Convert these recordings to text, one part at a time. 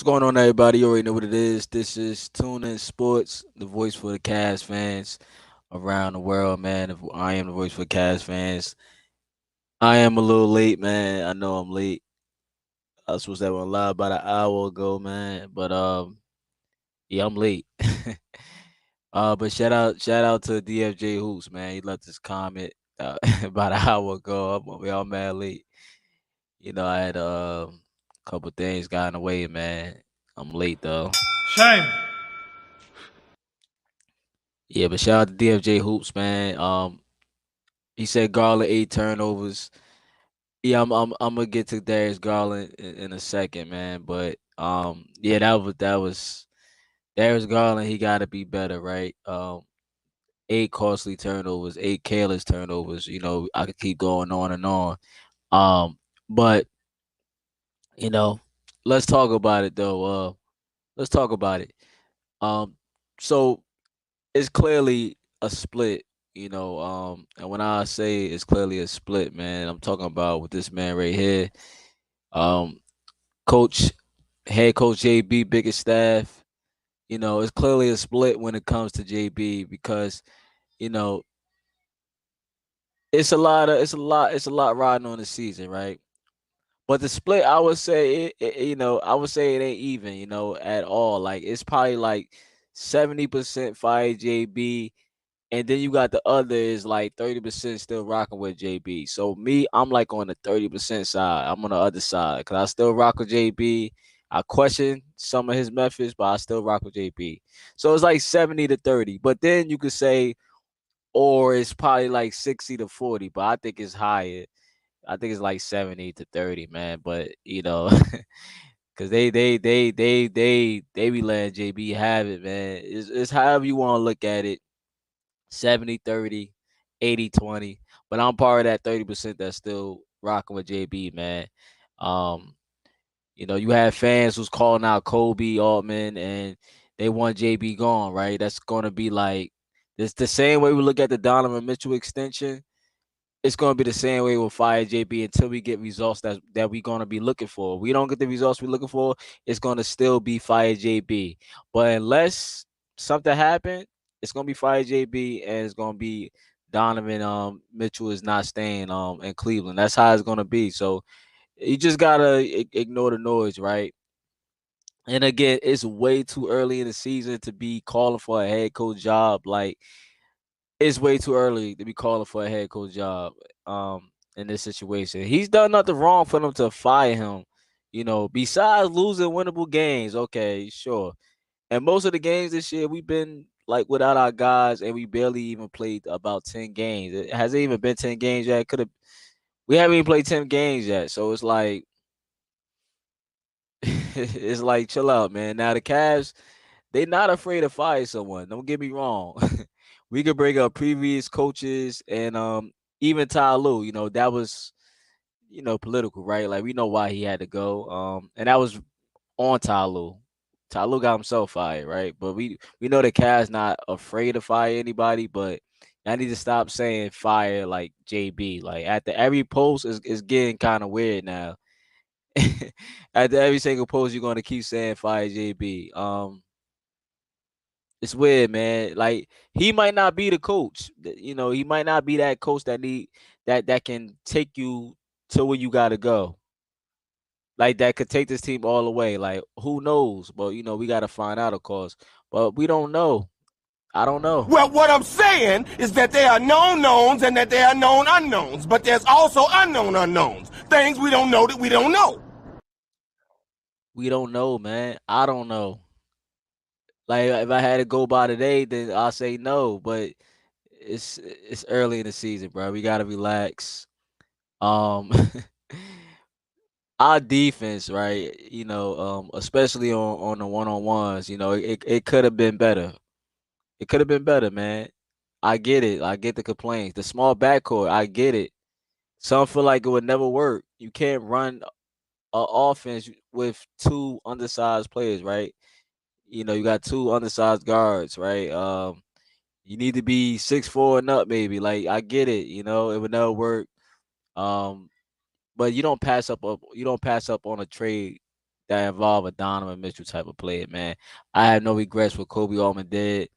going on, everybody? You already know what it is. This is Tune In Sports, the voice for the Cavs fans around the world, man. If I am the voice for Cavs fans. I am a little late, man. I know I'm late. I was supposed to have one live about an hour ago, man. But yeah, I'm late. But shout out to DFJ Hoops, man. He left his comment about an hour ago. We all mad late. I had a couple things got in the way, man. I'm late though. Shame. Yeah, but shout out to DFJ Hoops, man. He said Garland 8 turnovers. Yeah, I'm gonna get to Darius Garland in a second, man. But yeah, that was Darius Garland. He got to be better, right? 8 costly turnovers, 8 careless turnovers. I could keep going on and on. But you know, let's talk about it though. Let's talk about it. Um, so it's clearly a split, and when I say it's clearly a split, man, I'm talking about with this man right here. Um, coach, head coach JB, biggest staff. It's clearly a split when it comes to JB because you know it's a lot riding on the season, right? But the split, I would say, I would say it ain't even, at all. Like it's probably like 70% fire JB, and then you got the other is like 30% still rocking with JB. So me, I'm like on the 30% side. I'm on the other side because I still rock with JB. I question some of his methods, but I still rock with JB. So it's like 70-30. But then you could say, or it's probably like 60-40, but I think it's higher. I think it's like 70-30, man. But because they be letting JB have it, man. It's however you want to look at it. 70-30, 80-20. But I'm part of that 30% that's still rocking with JB, man. Um, you have fans who's calling out Kobe Altman and they want JB gone, right? That's gonna be like it's the same way we look at the Donovan Mitchell extension. It's gonna be the same way we'll fire JB until we get results that we're gonna be looking for. If we don't get the results we're looking for, it's gonna still be fire JB. But unless something happened, it's gonna be fire JB and it's gonna be Donovan Mitchell is not staying in Cleveland. That's how it's gonna be. So you just gotta ignore the noise, right? And again, it's way too early in the season to be calling for a head coach job. Like it's way too early to be calling for a head coach job in this situation. He's done nothing wrong for them to fire him. Besides losing winnable games, okay, sure. And most of the games this year, we've been like without our guys, and we barely even played about 10 games. It hasn't even been 10 games yet. Could have we haven't even played 10 games yet. So it's like it's like chill out, man. Now the Cavs, they not afraid to fire someone. Don't get me wrong. We could bring up previous coaches and even Ty Lue, that was political, right? Like we know why he had to go. And that was on Ty Lue. Ty Lue got himself fired, right? But we know the Cavs not afraid to fire anybody, but I need to stop saying fire like JB. Like after every post is getting kind of weird now. After every single post, you're gonna keep saying fire JB. It's weird, man. Like he might not be the coach. He might not be that coach that can take you to where you gotta go. Like that could take this team all the way. Like who knows? But we gotta find out, of course. But we don't know. I don't know. Well, what I'm saying is that there are known knowns and that there are known unknowns, but there's also unknown unknowns. Things we don't know that we don't know. We don't know, man. I don't know. Like if I had to go by today, then I'll say no. But it's early in the season, bro. We gotta relax. Um our defense, right? Especially on the one-on-ones, it could have been better. It could have been better, man. I get it. I get the complaints. The small backcourt, I get it. Some feel like it would never work. You can't run a offense with two undersized players, right? You got two undersized guards, right? You need to be 6'4" and up, maybe. Like I get it. It would never work. Um, but you don't pass up on a trade that involve a Donovan Mitchell type of player, man. I have no regrets what Kobe Altman did.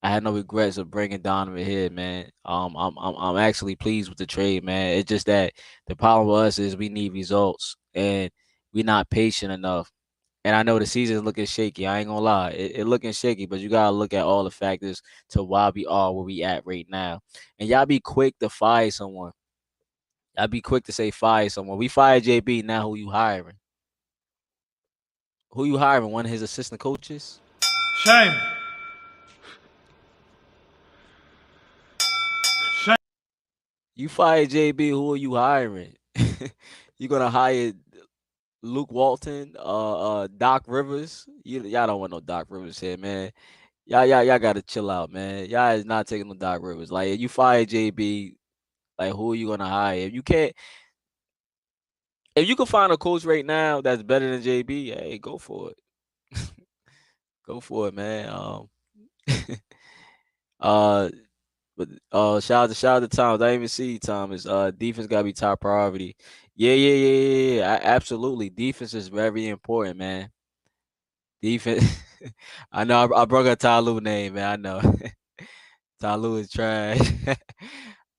I had no regrets of bringing Donovan here, man. I'm actually pleased with the trade, man. It's just that the problem with us is we need results and we're not patient enough. And I know the season's looking shaky. I ain't gonna lie, it looking shaky, but you gotta look at all the factors to why we are where we at right now. And y'all be quick to fire someone. Y'all be quick to say fire someone. We fired JB. Now who you hiring? Who you hiring? One of his assistant coaches? Shame. Shame. You fired JB. Who are you hiring? You gonna hire Luke Walton, Doc Rivers? Y'all don't want no Doc Rivers here, man. Y'all gotta chill out, man. Y'all is not taking no Doc Rivers. Like if you fire JB, like who are you gonna hire? If you can't, if you can find a coach right now that's better than JB, hey, go for it. Go for it, man. Uh, but shout out to Thomas. I didn't even see Thomas. Defense gotta be top priority. Yeah. Absolutely. Defense is very important, man. Defense. I know I broke up Ty Lue name, man. I know. Ty Lue is trash.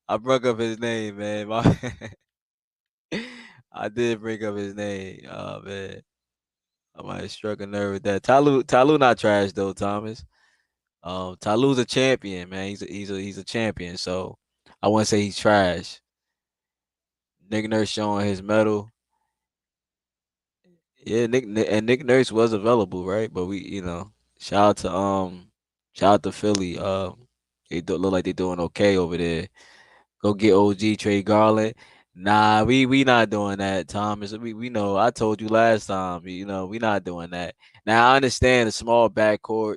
I broke up his name, man. I did bring up his name. Oh man. I might have struck a nerve with that. Ty Lue not trash though, Thomas. Ty Lue's a champion, man. He's a champion. So I wouldn't say he's trash. Nick Nurse showing his medal. Yeah, Nick Nurse was available, right? But shout out to shout out to Philly. Look like they doing okay over there. Go get OG trade Garland. Nah, we not doing that, Thomas. We know. I told you last time. We not doing that. Now I understand the small backcourt.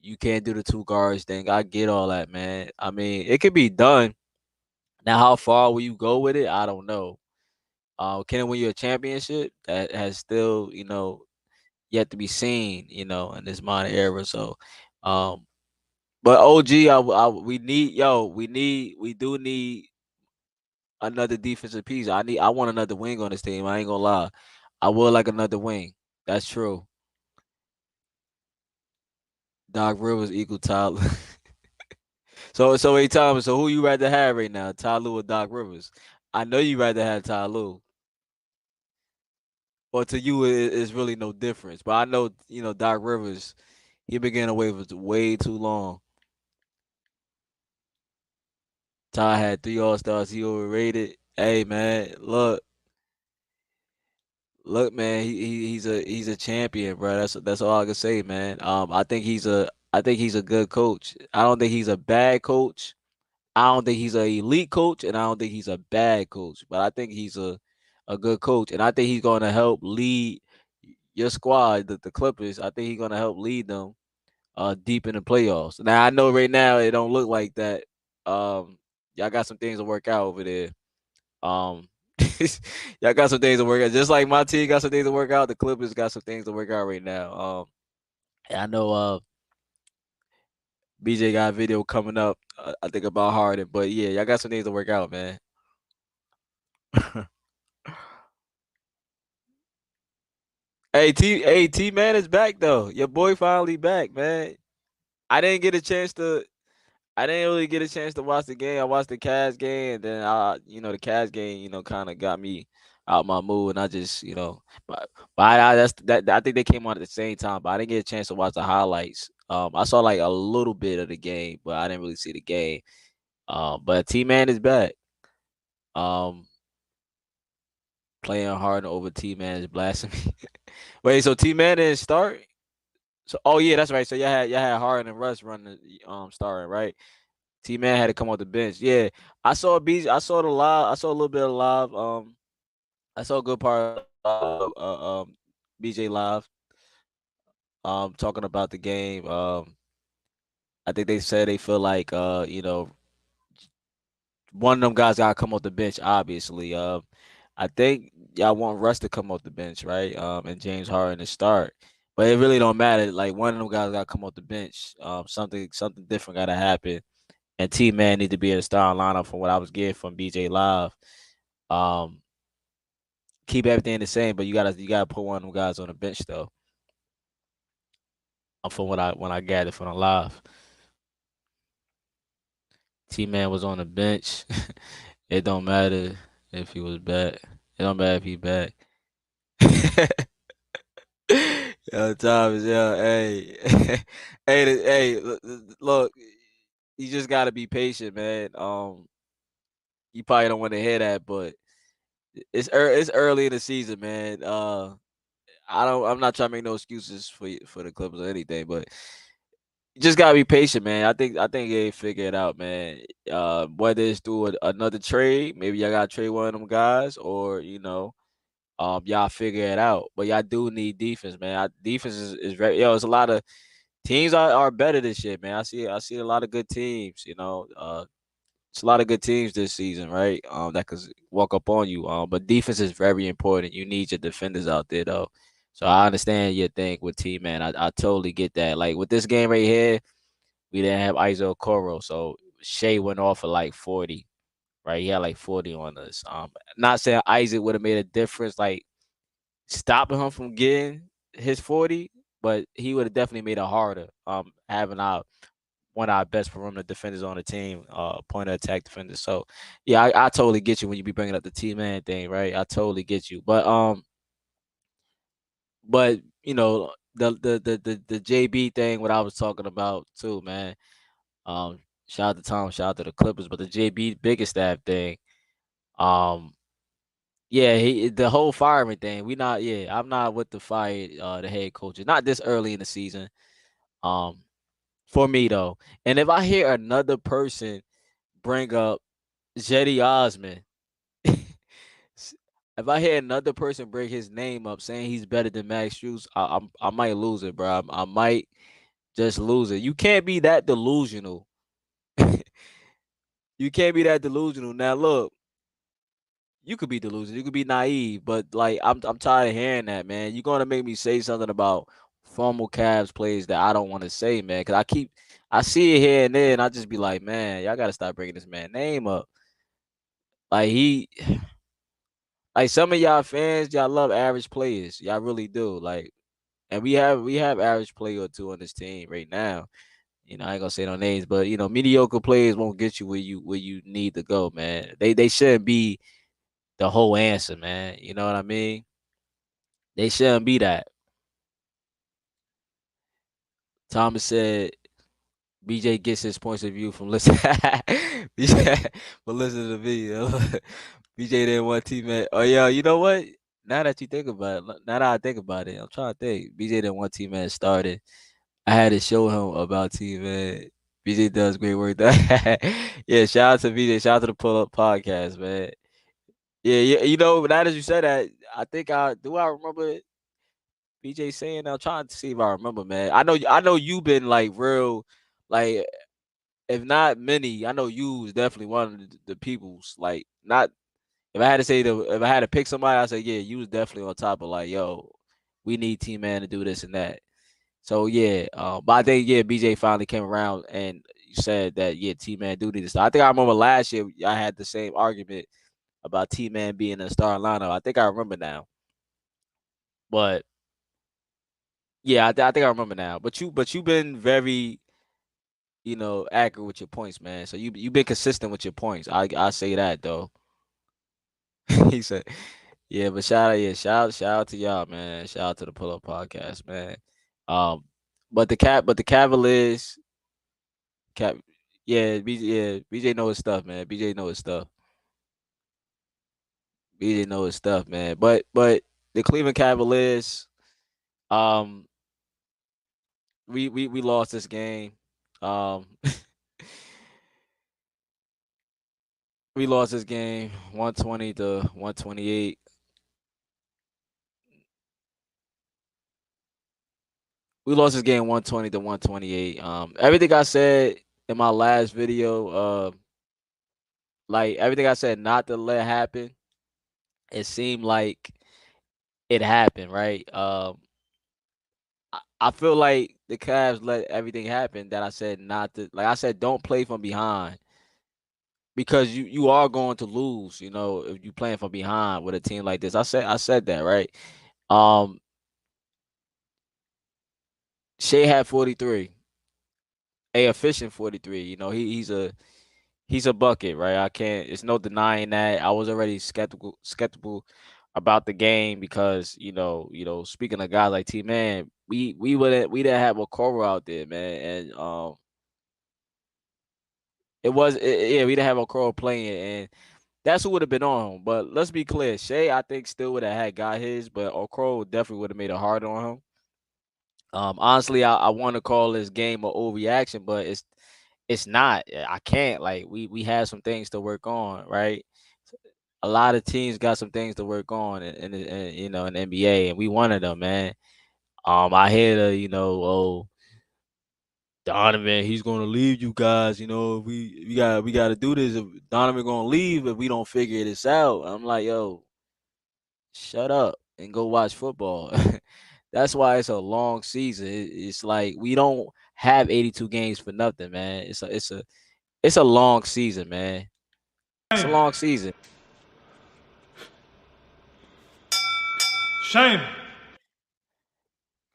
You can't do the two guards thing. I get all that, man. I mean, it could be done. Now, how far will you go with it? I don't know. Can it win you a championship? That has still, yet to be seen, in this modern era. So, um, but OG, we do need another defensive piece. I want another wing on this team. I ain't gonna lie. I would like another wing. That's true. Doc Rivers equal Tyler. So hey Thomas, so who you rather have right now, Ty Lue or Doc Rivers? I know you rather have Ty Lue. Well, to you, it's really no difference. But I know, Doc Rivers, he been getting away with way too long. Ty had 3 All-Stars. He overrated. Hey, man, look, man, he's a champion, bro. That's all I can say, man. I think he's a good coach. I don't think he's a bad coach. I don't think he's an elite coach, and I don't think he's a bad coach. But I think he's a good coach, and I think he's going to help lead your squad, the Clippers. I think he's going to help lead them deep in the playoffs. Now I know right now it don't look like that. Y'all got some things to work out over there. Um, y'all got some things to work out. Just like my team got some things to work out, the Clippers got some things to work out right now. I know BJ got a video coming up. I think about Harden, but yeah, y'all got some things to work out, man. T man is back though. Your boy finally back, man. I didn't get a chance to I didn't really get a chance to watch the game. I watched the Cavs game, and then the Cavs game, kind of got me out my mood, and I just, but I think they came on at the same time, but I didn't get a chance to watch the highlights. I saw like a little bit of the game, but I didn't really see the game. But T Man is back. Um, Playing hard over T Man is blasphemy. Wait, so T Man didn't start? So, oh yeah, that's right. So y'all had Harden and Russ running, starting, right? T Man had to come off the bench. Yeah, I saw the live. I saw a little bit of live. I saw a good part of BJ live. Talking about the game. I think they said they feel like one of them guys gotta come off the bench. Obviously. I think y'all want Russ to come off the bench, right? And James Harden to start. But it really don't matter. Like one of them guys gotta come off the bench. Something different gotta happen. And T Man need to be in the starting lineup from what I was getting from BJ Live. Um, keep everything the same, but you gotta put one of them guys on the bench though. From what I gathered from the live, T Man was on the bench. It don't matter if he was back. It don't matter if he back. Yo, Thomas, yo, hey, hey, look, you just gotta be patient, man. You probably don't want to hear that, but it's early in the season, man. I'm not trying to make no excuses for the Clippers or anything, but you just gotta be patient, man. I think they figure it out, man. Whether it's through another trade, maybe y'all gotta trade one of them guys, or y'all figure it out. But y'all do need defense, man. Defense is very it's a lot of teams are better this year, man. I see a lot of good teams. It's a lot of good teams this season, right? That could walk up on you. But defense is very important. You need your defenders out there, though. So I understand your thing with T man. I totally get that. Like with this game right here, we didn't have Iso Coro, so Shea went off for like 40, right? He had like 40 on us. Not saying Isaac would have made a difference, like stopping him from getting his 40, but he would have definitely made it harder. Having one of our best perimeter defenders on the team, point of attack defenders. So yeah, I totally get you when you be bringing up the T man thing, right? I totally get you. But the JB thing, what I was talking about too, man. Shout out to Tom, shout out to the Clippers, but the JB biggest staff thing, um, yeah, the whole firing thing. I'm not with the fire the head coaches. Not this early in the season. Um, for me though. And if I hear another person bring up Jetty Osman, if I hear another person bring his name up saying he's better than Max Strus, I might lose it, bro. I might just lose it. You can't be that delusional. You can't be that delusional. Now look, you could be delusional, you could be naive, but like I'm tired of hearing that, man. You're gonna make me say something about formal Cavs plays that I don't want to say, man. Cause I see it here and there, and I just be like, man, y'all gotta stop bringing this man name up. Like like some of y'all fans, y'all love average players, y'all really do. Like, and we have average player or two on this team right now. I ain't gonna say no names, but mediocre players won't get you where you need to go, man. They shouldn't be the whole answer, man. You know what I mean? They shouldn't be that. Thomas said BJ gets his points of view from listening BJ, from listening to the video. BJ didn't want teammate. Oh yeah, you know what? Now that you think about it, now that I think about it, I'm trying to think. BJ didn't want teammate started. I had to show him about teammate. BJ does great work. Yeah, shout out to BJ. Shout out to the Pull Up Podcast, man. Yeah, yeah. Now that you said that, I remember BJ saying. I'm trying to see if I remember, man. I know you've been like real, like if not many. I know you was definitely one of the people's like not. If I had to pick somebody, I say yeah, you was definitely on top of like yo, we need Team Man to do this and that. So yeah, but I think yeah, BJ finally came around and you said that yeah, T Man do need to start. I think I remember last year I had the same argument about T Man being a star lineup. I think I remember now, but yeah, I think I remember now. But you've been very accurate with your points, man. So you've been consistent with your points. I say that though. He said, yeah, but shout out to y'all, man. Shout out to the Pull Up Podcast, man. Um, but the Cavaliers, Cap, yeah, BJ know his stuff, man. BJ know his stuff. BJ know his stuff, man. But the Cleveland Cavaliers, um, we lost this game. Um, we lost this game 120 to 128. We lost this game 120 to 128. Everything I said in my last video, like everything I said not to let happen, it seemed like it happened, right? I feel like the Cavs let everything happen that I said not to. Like I said, don't play from behind because you are going to lose, if you playing from behind with a team like this. I said that, right? Um Shea had 43, a efficient 43. He's a bucket, right? I can't. It's no denying that. I was already skeptical about the game because speaking of guys like T Man, we didn't have a Okoro out there, man, and yeah, we didn't have a Okoro playing, and that's who would have been on him. But let's be clear, Shea I think still would have had got his, but Okoro definitely would have made it hard on him. Honestly, I want to call this game an overreaction, but it's not. I can't. Like we have some things to work on, right? A lot of teams got some things to work on in the NBA, and we one of them, man. I hear oh, Donovan, he's gonna leave you guys. We got to do this. If Donovan gonna leave if we don't figure this out. I'm like, yo, shut up and go watch football. That's why it's a long season. It's like we don't have 82 games for nothing, man. It's a long season, man. It's a Shame. long season. Shame.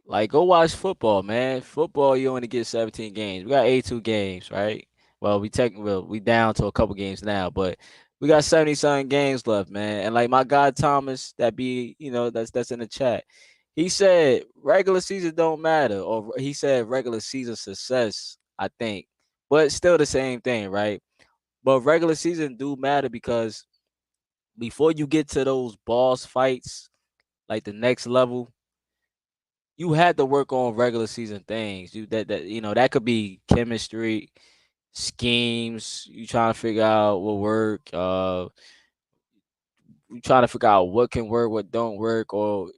Like, go watch football, man. Football, you only get 17 games. We got 82 games, right? Well, we down to a couple games now, but we got 70 something games left, man. And like my guy Thomas, that's in the chat. He said regular season don't matter, or he said regular season success, I think. But still the same thing, right? But regular season do matter because before you get to those boss fights, like the next level, you had to work on regular season things. That could be chemistry, schemes. You trying to figure out what work. You trying to figure out what can work, what don't work, or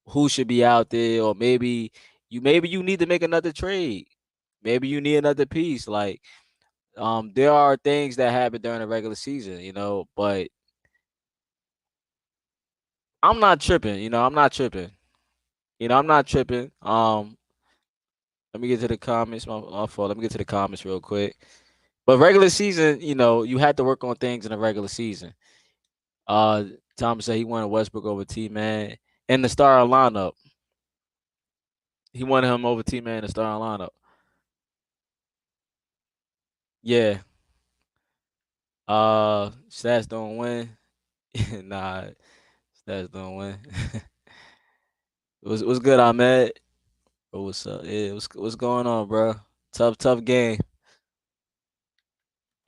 who should be out there, or maybe you need to make another trade. Maybe you need another piece. Like there are things that happen during the regular season, but I'm not tripping. I'm not tripping. I'm not tripping. Let me get to the comments. My fault. Let me get to the comments real quick. But regular season, you had to work on things in the regular season. Uh, Thomas said he wanted Westbrook over T Man in the starting lineup. He wanted him over T Man in the starting lineup. Yeah. Stats don't win. Nah, stats don't win. What's good, Ahmed? What's up? Yeah, what's going on, bro? Tough game.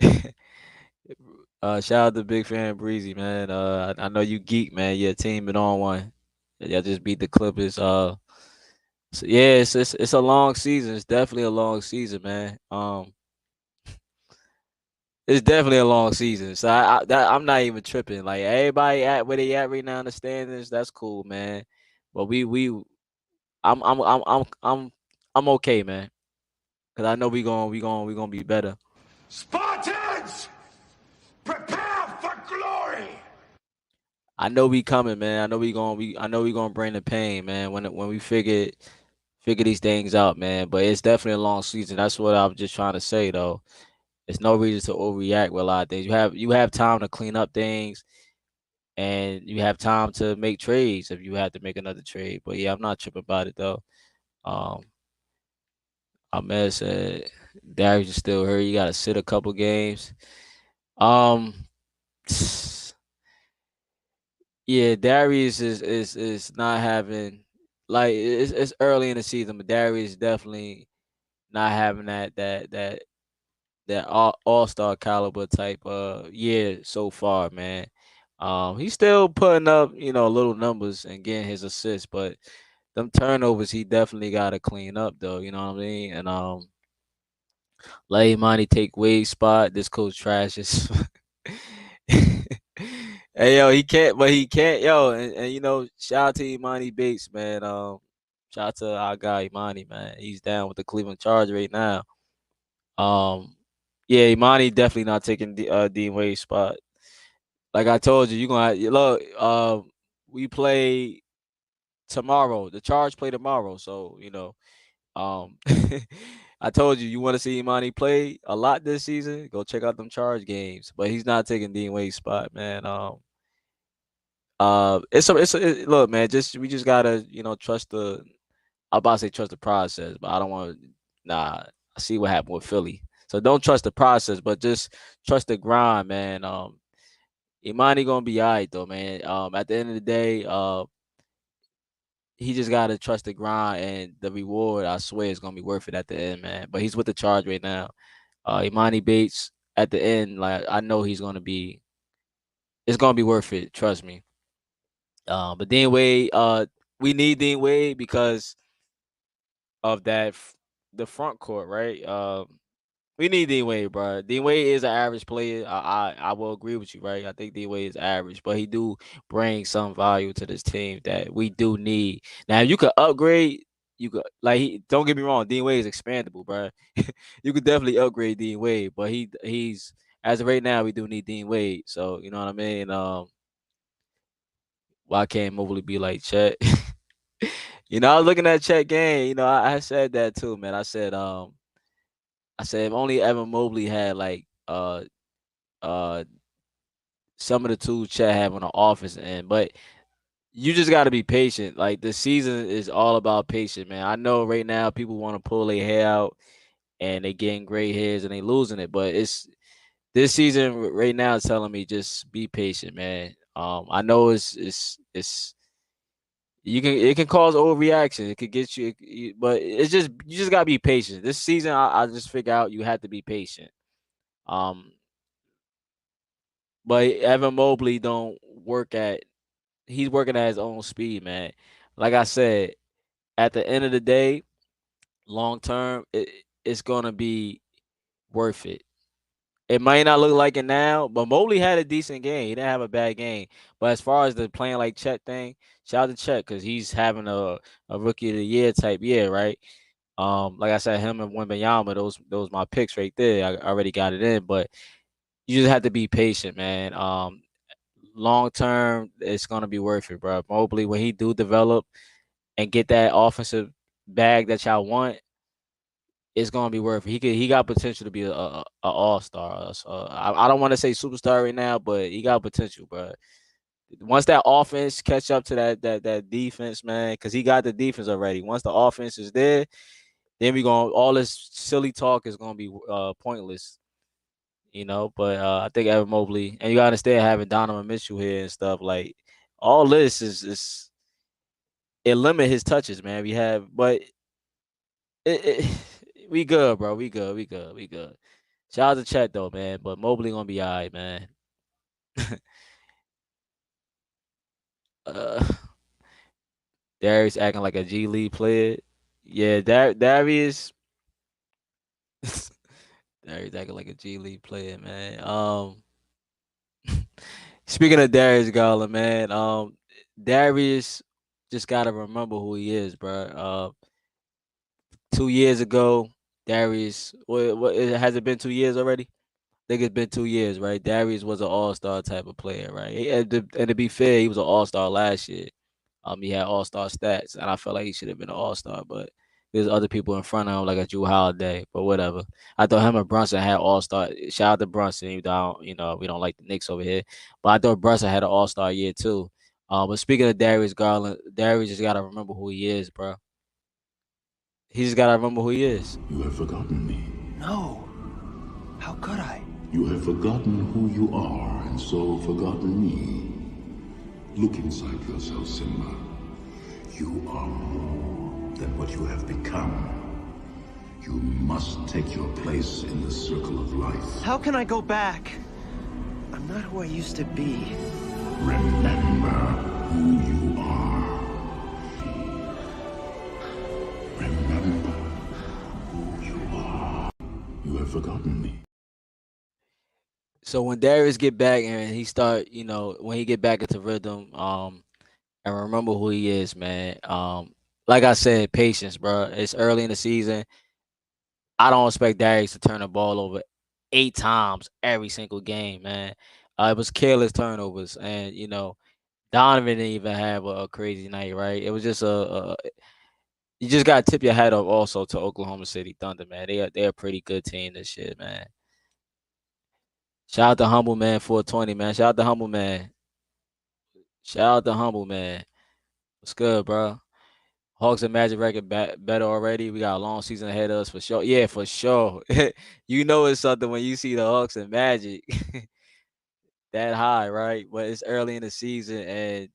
Shout out to Big Fan Breezy, man. I know you geek, man. Your team been on one. Y'all just beat the Clippers. So yeah, it's a long season. It's definitely a long season, man. It's definitely a long season. So I'm not even tripping. Like everybody at where they at right now in the standings, that's cool, man. But I'm I'm okay, man. Cause I know we gonna be better. Spartans, prepare for glory. I know we coming, man. I know we gonna bring the pain, man. When we figure these things out, man. But it's definitely a long season. That's what I'm just trying to say, though. There's no reason to overreact with a lot of things. You have time to clean up things, and you have time to make trades if you have to make another trade. But yeah, I'm not tripping about it though. Um, Ahmed said Darius is still hurt. You got to sit a couple games. Um, yeah, Darius is not having like it's early in the season, but Darius definitely not having that all-star caliber type year so far, man. He's still putting up, little numbers and getting his assists, but them turnovers he definitely gotta clean up though, you know what I mean? And let Imani take Wade's spot. This coach trashes. Hey yo, he can't, yo, and shout out to Imani Bates, man. Shout out to our guy Imani, man. He's down with the Cleveland Charge right now. Um, yeah, Imani definitely not taking Dean Wade's spot. Like I told you, look. We play tomorrow. The Charge play tomorrow, so Um, I told you want to see Imani play a lot this season. Go check out them charge games, but he's not taking Dean Wade's spot, man. Look, man. We just gotta trust the. I'm about to say trust the process, but I don't want to. Nah, I see what happened with Philly, so don't trust the process, but just trust the grind, man. Imani gonna be alright though, man. At the end of the day, he just gotta trust the grind and the reward. I swear is gonna be worth it at the end, man. But he's with the charge right now. Imani Bates at the end, like I know he's gonna be. It's gonna be worth it. Trust me. But Dean Wade, we need Dean Wade because of the front court, right? We need Dean Wade, bro. Dean Wade is an average player. I will agree with you, right? I think Dean Wade is average, but he do bring some value to this team that we do need. Now, you could upgrade. You could don't get me wrong. Dean Wade is expandable, bro. You could definitely upgrade Dean Wade, but he's as of right now we do need Dean Wade. So you know what I mean. Why can't Mobley be like Chet? I was looking at Chet game. I said that too, man. I said if only Evan Mobley had uh some of the tools Chet have on the offense end, but you just got to be patient. Like the season is all about patience, man. I know right now people want to pull their hair out and they getting gray hairs and they losing it, but it's this season right now is telling me just be patient, man. I know it's it can cause overreaction. It could get but it's just you just gotta be patient. This season, I just figure out you have to be patient. Um, but Evan Mobley don't work at. He's working at his own speed, man. Like I said, at the end of the day, long term, it's gonna be worth it. It might not look like it now, but Mobley had a decent game. He didn't have a bad game. But as far as the playing like Chet thing, shout out to Chet because he's having a rookie of the year type year, right? Like I said, him and Wembanyama, those my picks right there. I already got it in, but you just have to be patient, man. Long term, it's gonna be worth it, bro. Mobley, when he do develop and get that offensive bag that y'all want, it's gonna be worth it. He got potential to be a all star. So I don't want to say superstar right now, but he got potential, bro. Once that offense catch up to that defense, man, because he got the defense already. Once the offense is there, then we going all this silly talk is gonna be pointless, But I think Evan Mobley, and you gotta understand having Donovan Mitchell here and stuff like all this is it limit his touches, man. We have, but we good, bro. We good. Shout out to Chet though, man. But Mobley gonna be alright, man. uh, Darius acting like a G League player. Yeah, Darius. Darius acting like a G League player, man. Speaking of Darius Garland, man. Darius just gotta remember who he is, bro. 2 years ago, Darius. What has it been 2 years already? Think it's been 2 years, right? Darius was an all-star type of player, right? And to be fair, he was an all-star last year. He had all-star stats, and I felt like he should have been an all-star, but there's other people in front of him, like a Drew Holiday, but whatever. I thought him and Brunson had all-star. Shout out to Brunson, even though we don't like the Knicks over here, but I thought Brunson had an all-star year too. But speaking of Darius Garland, Darius just gotta remember who he is, bro. He just gotta remember who he is. You have forgotten me. No. How could I? You have forgotten who you are, and so forgotten me. Look inside yourself, Simba. You are more than what you have become. You must take your place in the circle of life. How can I go back? I'm not who I used to be. Remember who you are. Remember who you are. You have forgotten me. So when Darius get back and he start, when he get back into rhythm, and remember who he is, man. Like I said, patience, bro. It's early in the season. I don't expect Darius to turn the ball over 8 times every single game, man. It was careless turnovers, and Donovan didn't even have a crazy night, right? It was just You just gotta tip your hat off also to Oklahoma City Thunder, man. They're a pretty good team this year, man. Shout out to Humble Man 420, man. Shout out to Humble Man. Shout out to Humble Man. What's good, bro? Hawks and Magic record better already. We got a long season ahead of us for sure. Yeah, for sure. You know it's something when you see the Hawks and Magic that high, right? But it's early in the season, and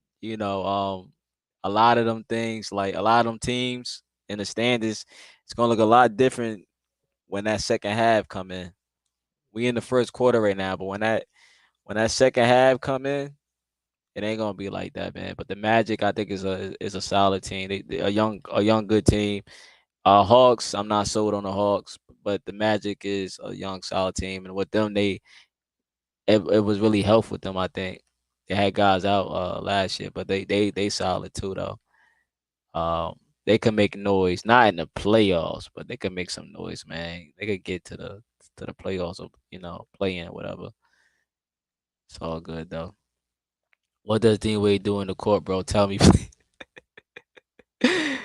a lot of them things, like a lot of them teams in the standings, it's gonna look a lot different when that second half come in. We in the first quarter right now, but when that second half come in, it ain't gonna be like that, man. But the Magic, I think, is a solid team. They a young good team. Hawks, I'm not sold on the Hawks, but the Magic is a young solid team, and with them, it was really helpful with them. I think they had guys out last year, but they solid too though. They can make noise, not in the playoffs, but they can make some noise, man. They could get to the playoffs, or play in whatever. It's all good though. What does Dean Wade do in the court, bro? Tell me, please.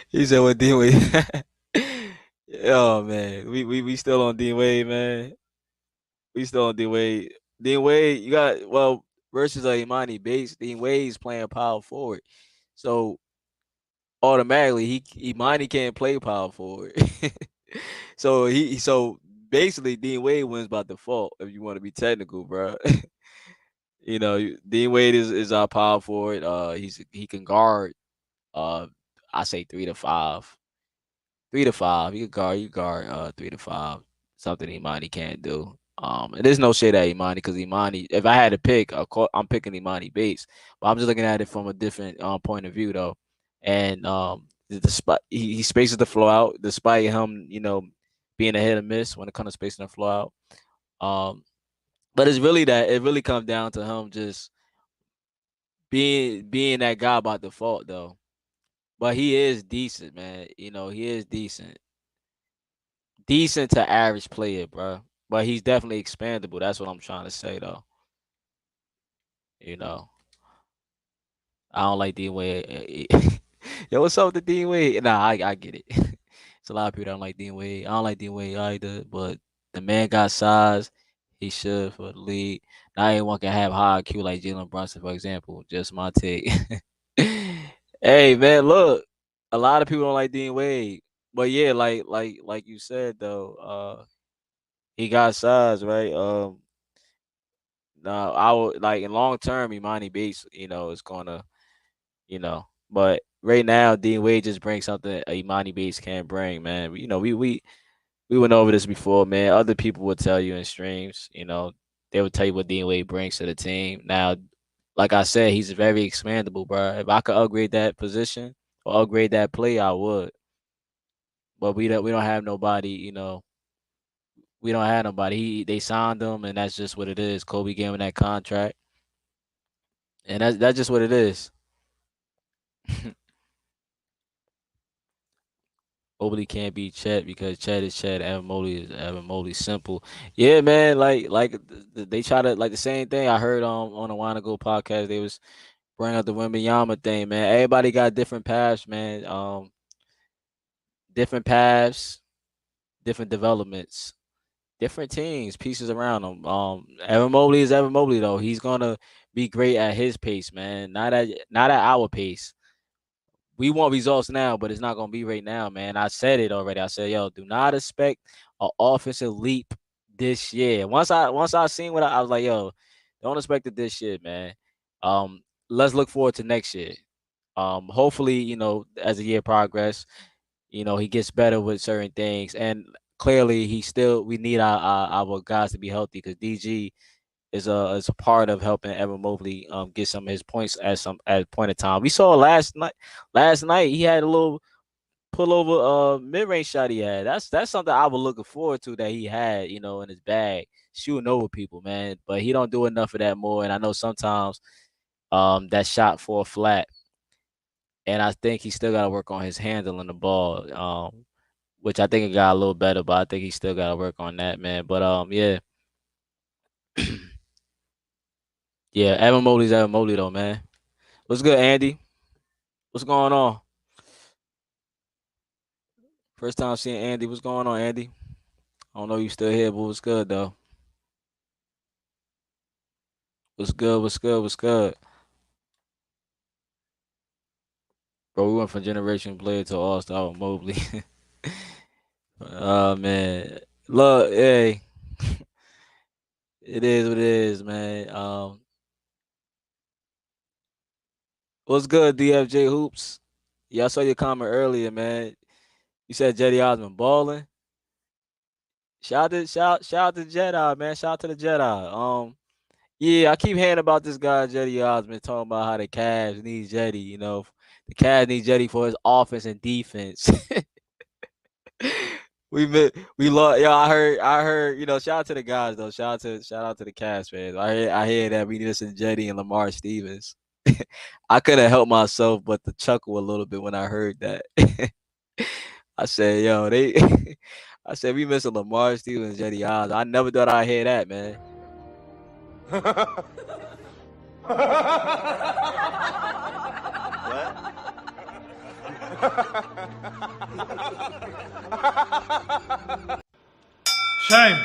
He said, "What Dean Wade?" Oh man, we still on Dean Wade, man. We still on Dean Wade. Dean Wade, you got versus Imani Bates. Dean Wade's playing power forward, so automatically Imani can't play power forward. So basically Dean Wade wins by default if you want to be technical, bro. Dean Wade is our power forward. He can guard. Uh, I say 3 to 5. 3 to 5. You guard 3 to 5. Something Imani can't do. And there's no shade at Imani because Imani, if I had to pick, of course, I'm picking Imani Bates. But I'm just looking at it from a different point of view though. And despite he spaces the floor out, despite him, being a hit or miss when it comes to spacing the floor out. But it's really that it really comes down to him just being that guy by default though. But he is decent, man. He is decent to average player, bro. But he's definitely expandable. That's what I'm trying to say, though. You know, I don't like D Wade. Yo, what's up with the D Wade? Nah, I get it. It's a lot of people that don't like D Wade. I don't like D Wade either, but the man got size. He should for the league. Not anyone can have high IQ like Jalen Brunson, for example. Just my take. Hey, man, look, a lot of people don't like Dean Wade, but yeah, like you said though, he got size, right? No, I would like in long term, Imani Bates, is gonna, but right now, Dean Wade just brings something Imani Bates can't bring, man. We went over this before, man. Other people would tell you in streams, they would tell you what Dean Wade brings to the team. Now, like I said, he's very expandable, bro. If I could upgrade that position or upgrade that play, I would. But we don't have nobody, we don't have nobody. They signed him, and that's just what it is. Kobe gave him that contract, and that's just what it is. Mobley can't beat Chet because Chet is Chet. Evan Mobley is Evan Mobley. Simple. Yeah, man. Like they try to like the same thing I heard on a while ago podcast. They was bringing up the Wembanyama thing, man. Everybody got different paths, man. Different paths, different developments, different teams, pieces around him. Evan Mobley is Evan Mobley though. He's gonna be great at his pace, man. Not at our pace. We want results now, but it's not gonna be right now, man. I said it already. I said, yo, do not expect an offensive leap this year. Once I seen I was like, yo, don't expect it this year, man. Um, let's look forward to next year. Hopefully, as the year progress, he gets better with certain things, and clearly, we need our guys to be healthy because DG is a part of helping Evan Mobley get some of his points at a point of time. We saw last night. Last night he had a little pullover mid range shot he had. That's something I was looking forward to that he had in his bag, shooting over people, man. But he don't do enough of that more. And I know sometimes that shot fall flat, and I think he still got to work on his handling the ball. Which I think it got a little better, but I think he still got to work on that, man. But yeah. Yeah, Evan Mobley's Evan Mobley though, man. What's good, Andy? What's going on? First time seeing Andy. What's going on, Andy? I don't know you still here, but what's good though? What's good? What's good? What's good? Bro, we went from generation player to all star with Mobley. Oh man. Look, hey, it is what it is, man. What's good, DFJ Hoops? Yeah, I saw your comment earlier, man. You said Jetty Osman balling. Shout out to Jedi, man. Shout out to the Jedi. Yeah, I keep hearing about this guy Jetty Osman talking about how the Cavs need Jetty. The Cavs need Jetty for his offense and defense. We love. Yo, I heard. Shout out to the guys though. Shout out to the Cavs fans. I hear that we need to send Jetty and Lamar Stevens. I couldn't help myself but to chuckle a little bit when I heard that. I said, yo, they. I said we missing Lamar Stevens, Jetty Oz. I never thought I'd hear that, man. Shame.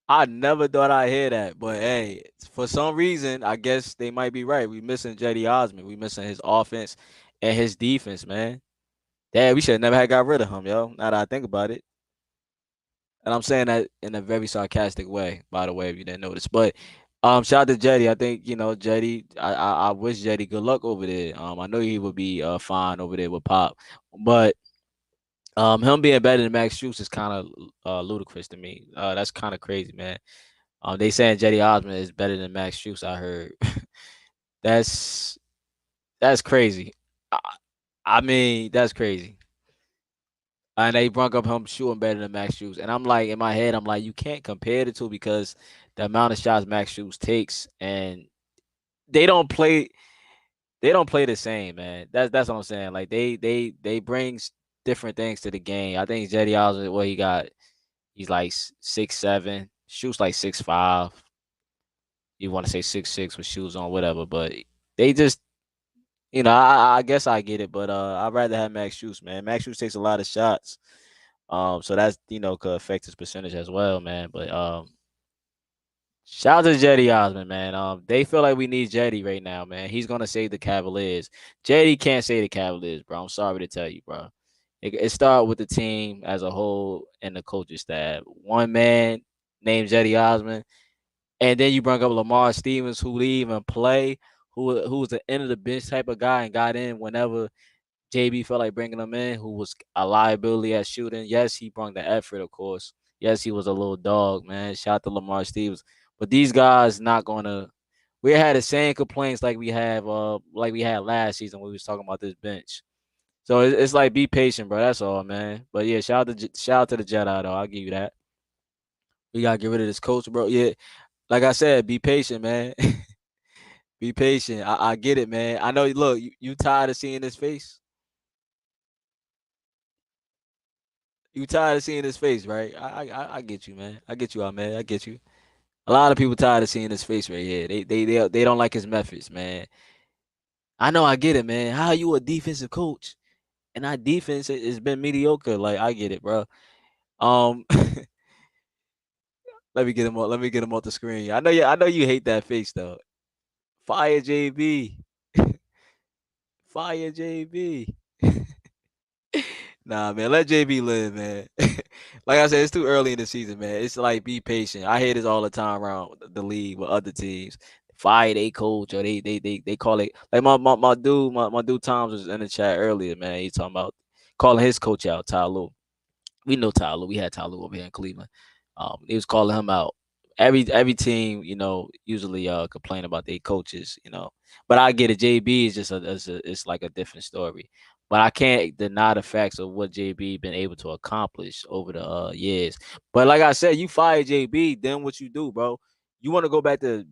I never thought I'd hear that, but hey, for some reason, I guess they might be right. We missing Jetty Osman. We missing his offense and his defense, man. Dad, we should have never had got rid of him, yo. Now that I think about it. And I'm saying that in a very sarcastic way, by the way, if you didn't notice. But shout out to Jetty. I think, Jetty, I wish Jetty good luck over there. I know he would be fine over there with Pop. But him being better than Max Strus is kind of ludicrous to me. That's kind of crazy, man. They saying Jetty Osman is better than Max Strus, I heard. that's that's crazy. I, I mean, that's crazy. And they brought up him shooting better than Max Strus. And I'm like, in my head, I'm like, you can't compare the two because the amount of shots Max Strus takes and they don't play they don't play the same, man. That's what I'm saying. Like they bring different things to the game. I think Jetty Osman, what he got, he's like 6'7", shoots like 6'5". You want to say 6'6" with shoes on, whatever. But they just, I guess I get it. But I'd rather have Max Strus, man. Max Strus takes a lot of shots. So that's could affect his percentage as well, man. But shout out to Jetty Osman, man. They feel like we need Jetty right now, man. He's gonna save the Cavaliers. Jetty can't save the Cavaliers, bro. I'm sorry to tell you, bro. It started with the team as a whole and the coaching staff. One man named Jetty Osman, and then you bring up Lamar Stevens, who didn't even play, who was the end of the bench type of guy and got in whenever JB felt like bringing him in, who was a liability at shooting. Yes, he brought the effort, of course. Yes, he was a little dog, man. Shout out to Lamar Stevens. But these guys not gonna. We had the same complaints like we had last season when we was talking about this bench. So it's like be patient, bro. That's all, man. But yeah, shout out to the Jedi though. I'll give you that. We gotta get rid of this coach, bro. Yeah, like I said, be patient, man. Be patient. I get it, man. I know. Look, you tired of seeing his face. You tired of seeing his face, right? I get you, man. I get you out, man. I get you. A lot of people tired of seeing his face right here. They don't like his methods, man. I know. I get it, man. How are you a defensive coach and our defense has been mediocre? Like I get it, bro. Um, let me get him. Let me get him off the screen. I know. I know you hate that face though. Fire JB. Fire JB. Nah, man, let JB live, man. Like I said, it's too early in the season, man. It's like be patient. I hear this all the time around the league with other teams. Fire they coach or they call it like my dude Tom's was in the chat earlier, man. He talking about calling his coach out, Ty Lue. We know Ty Lue. We had Ty Lue over here in Cleveland. He was calling him out. Every team, usually complain about their coaches, But I get it. JB is just it's like a different story. But I can't deny the facts of what JB been able to accomplish over the years. But like I said, you fire JB, then what you do, bro? You want to go back to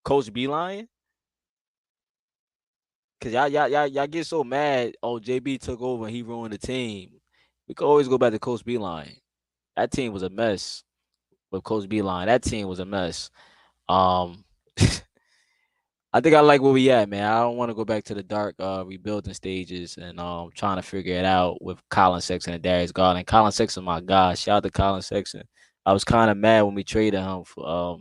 Coach B Lion? Cause y'all get so mad. Oh, JB took over and he ruined the team. We could always go back to Coach B Lion. That team was a mess with Coach B Line. That team was a mess. Um, I think I like where we at, man. I don't want to go back to the dark rebuilding stages and trying to figure it out with Colin Sexton and Darius Garland. Colin Sexton, my God, shout out to Colin Sexton. I was kind of mad when we traded him for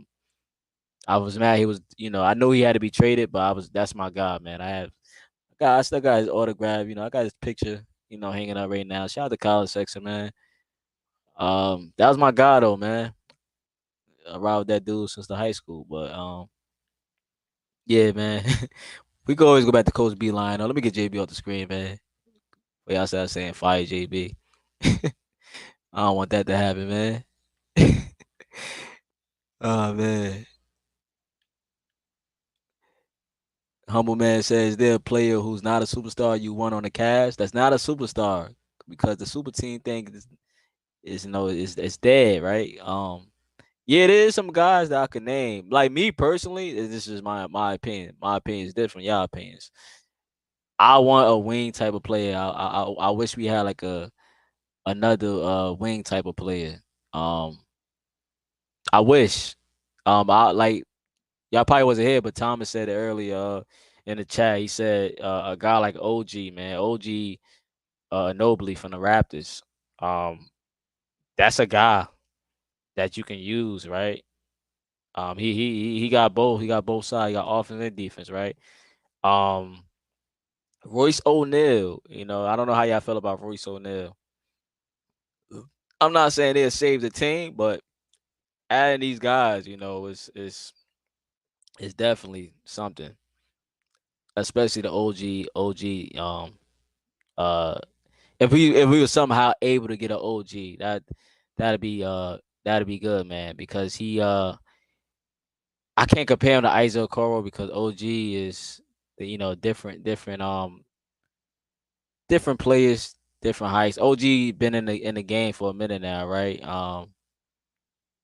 I was mad he was, I know he had to be traded, but that's my God, man. I still got his autograph, I got his picture, hanging up right now. Shout out to Colin Sexton, man. That was my God though, man. I ride with that dude since the high school, but yeah, man. We could always go back to Coach B line. Oh, let me get JB off the screen, man. Wait, I started saying fire JB. I don't want that to happen, man. Oh man. Humble man says there a player who's not a superstar you want on the cast? That's not a superstar because the super team thing is dead, right? Yeah, there is some guys that I could name. Like me personally, this is my opinion. My opinion is different. Y'all opinions. I want a wing type of player. I wish we had like another wing type of player. Um, I wish. I like y'all probably wasn't here, but Thomas said it earlier in the chat. He said a guy like OG, man, OG Nobly from the Raptors. Um, that's a guy that you can use, right? He got both. He got both sides. He got offense and defense, right? Um, Royce O'Neal. I don't know how y'all feel about Royce O'Neal. I'm not saying they'll save the team, but adding these guys, is definitely something. Especially the OG. Uh, if we were somehow able to get an OG, that'd be that'd be good, man. Because I can't compare him to Isaac Okoro because OG is different players, different heights. OG been in the game for a minute now, right?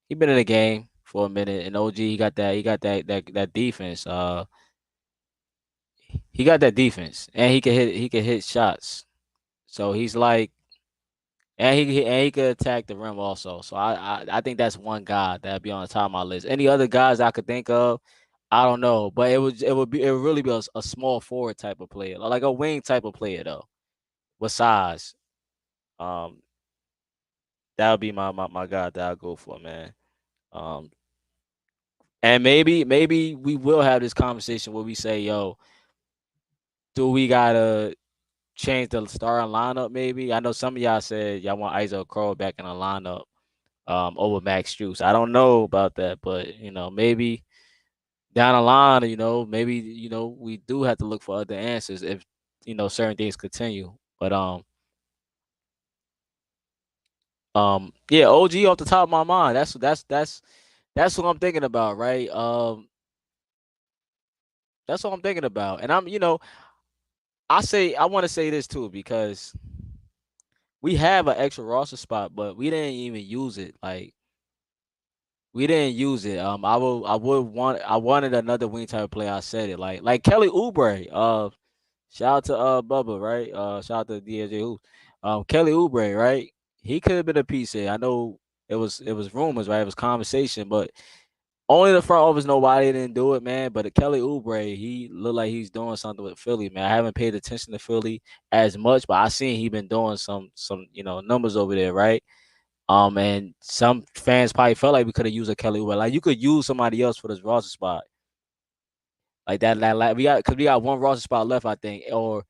He been in the game for a minute, and OG he got that defense. He got that defense, and he can hit shots. So he's like, and he could attack the rim also. So I think that's one guy that'd be on the top of my list. Any other guys I could think of, I don't know, but it would really be a small forward type of player, like a wing type of player though, with size. Um, that would be my guy that I go for, man. Um, and maybe we will have this conversation where we say, yo, do we gotta change the starting lineup? Maybe I know some of y'all said y'all want Isaac Crow back in the lineup over Max Juice. I don't know about that, but maybe down the line, maybe we do have to look for other answers if certain things continue. But yeah, OG off the top of my mind. That's what I'm thinking about, right? That's what I'm thinking about. And I want to say this too because we have an extra roster spot, but we didn't even use it. Like we didn't use it. I wanted another wing type player. I said it like Kelly Oubre. Shout out to Bubba, right? Shout out to DJ Hoops. Kelly Oubre, right? He could have been a piece here. I know it was rumors, right? It was conversation, but only the front office know why they didn't do it, man. But Kelly Oubre, he looked like he's doing something with Philly, man. I haven't paid attention to Philly as much, but I seen he been doing some numbers over there, right? And some fans probably felt like we could have used a Kelly Oubre. Like you could use somebody else for this roster spot, like that. Like we got one roster spot left, I think, or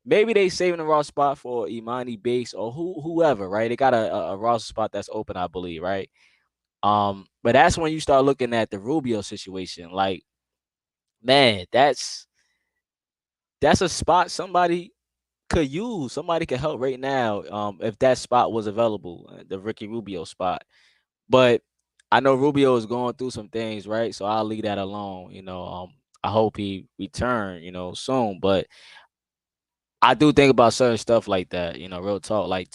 maybe they saving the roster spot for Imani Bates or whoever, right? They got a roster spot that's open, I believe, right? But that's when you start looking at the Rubio situation. Like, man, that's a spot somebody could use. Somebody could help right now. If that spot was available, the Ricky Rubio spot. But I know Rubio is going through some things, right? So I'll leave that alone. I hope he return, soon. But I do think about certain stuff like that, real talk. Like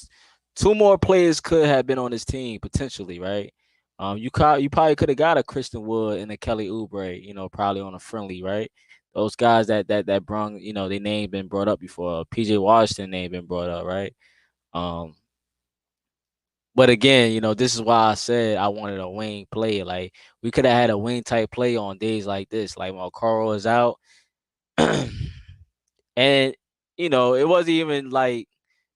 two more players could have been on this team potentially, right? You probably could have got a Christian Wood and a Kelly Oubre, probably on a friendly, right? Those guys that brung, their name been brought up before. PJ Washington name been brought up, right? Um, But again, this is why I said I wanted a wing player. Like we could have had a wing type play on days like this, like when Carl is out. And it wasn't even like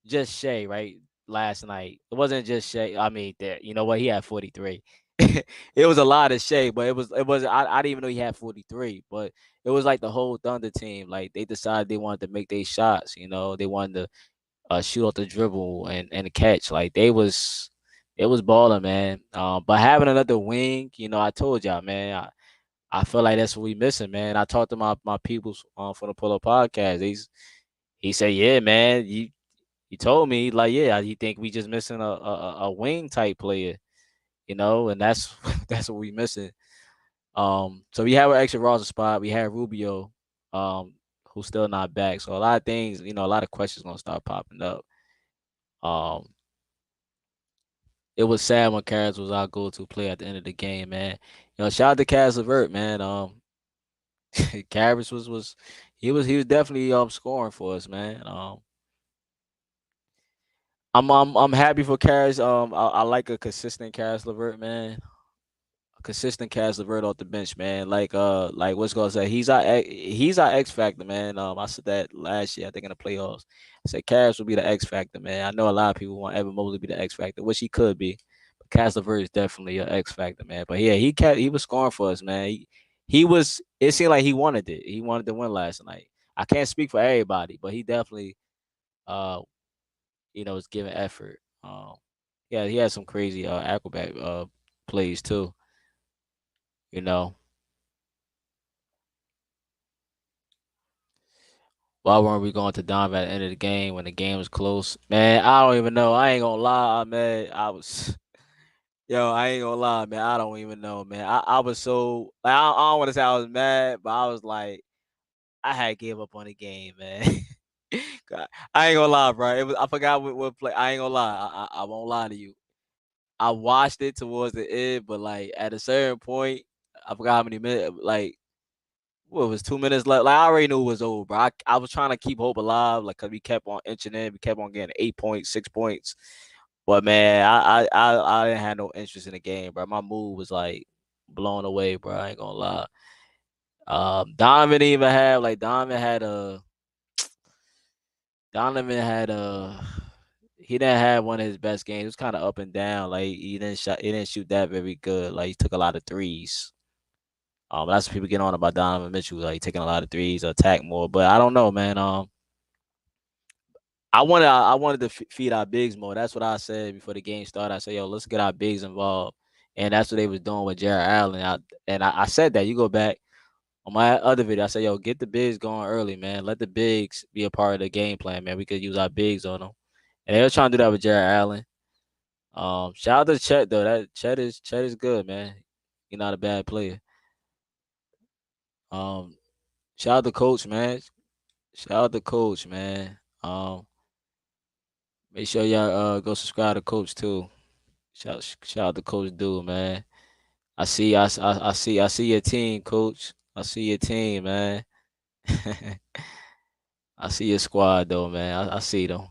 just Shea, right? Last night, it wasn't just Shea. I mean, there, you know what? He had 43. It was a lot of Shea, but it was. I didn't even know he had 43. But it was like the whole Thunder team. Like they decided they wanted to make their shots. They wanted to shoot off the dribble and catch. Like it was balling, man. But having another wing, I told y'all, man. I feel like that's what we missing, man. I talked to my peoples from the Pull Up Podcast. He said, yeah, man. He told me like, yeah, he think we just missing a wing type player, and that's that's what we missing. So we have an extra roster spot. We have Rubio, who's still not back. So a lot of things, a lot of questions gonna start popping up. Um, it was sad when Karras was our go-to player at the end of the game, man. Shout out to Cass Levert, man. Karras was definitely scoring for us, man. I'm happy for Karras. I like a consistent Karras Levert, man. A consistent Karras Levert off the bench, man. Like what's gonna say? He's our X factor, man. I said that last year, I think in the playoffs. I said Karras will be the X factor, man. I know a lot of people want Evan Mobley to be the X factor, which he could be. But Karras Levert is definitely an X factor, man. But yeah, he was scoring for us, man. He was. It seemed like he wanted it. He wanted to win last night. I can't speak for everybody, but he definitely uh is giving effort. Yeah, he had some crazy acrobat plays too. You know, why weren't we going to Donovan at the end of the game when the game was close? Man, I don't even know. I ain't gonna lie, man. Yo, I ain't gonna lie, man. I don't even know, man. I was so like, I don't want to say I was mad, but I was like, I had gave up on the game, man. God, I ain't gonna lie, bro. I forgot what play. I ain't gonna lie. I won't lie to you. I watched it towards the end, but like at a certain point, I forgot how many minutes. Like what was 2 minutes left? Like I already knew it was over, bro. I was trying to keep hope alive, like cause we kept on inching in, we kept on getting 8 points, 6 points. But man, I didn't have no interest in the game, bro. My mood was like blown away, bro. I ain't gonna lie. Donovan didn't even have like Donovan had a he didn't have one of his best games. It was kind of up and down. Like he didn't shoot that very good. Like he took a lot of threes. That's what people get on about Donovan Mitchell, like taking a lot of threes, attack more. But I don't know, man. I wanted to feed our bigs more. That's what I said before the game started. I said, yo, let's get our bigs involved, and that's what they was doing with Jared Allen. I said that. You go back on my other video. I said, yo, get the bigs going early, man. Let the bigs be a part of the game plan, man. We could use our bigs on them, and they were trying to do that with Jared Allen. Shout out to Chet though. That Chet is good, man. He's not a bad player. Um, shout out to coach, man. Shout out to coach, man. Make sure y'all go subscribe to coach too. Shout out to Coach Dude, man. I see your team, coach. I see your team, man. I see your squad though, man. I see them.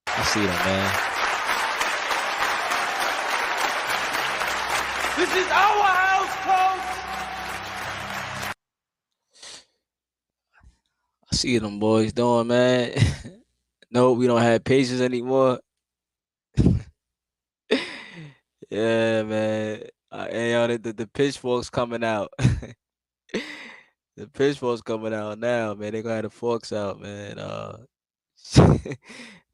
I see them, man. This is our house, Coach! I see them boys doing, man. No, we don't have patience anymore. Yeah, man. And yo, the pitchforks coming out. The pitchforks coming out now, man. They gonna have the forks out, man.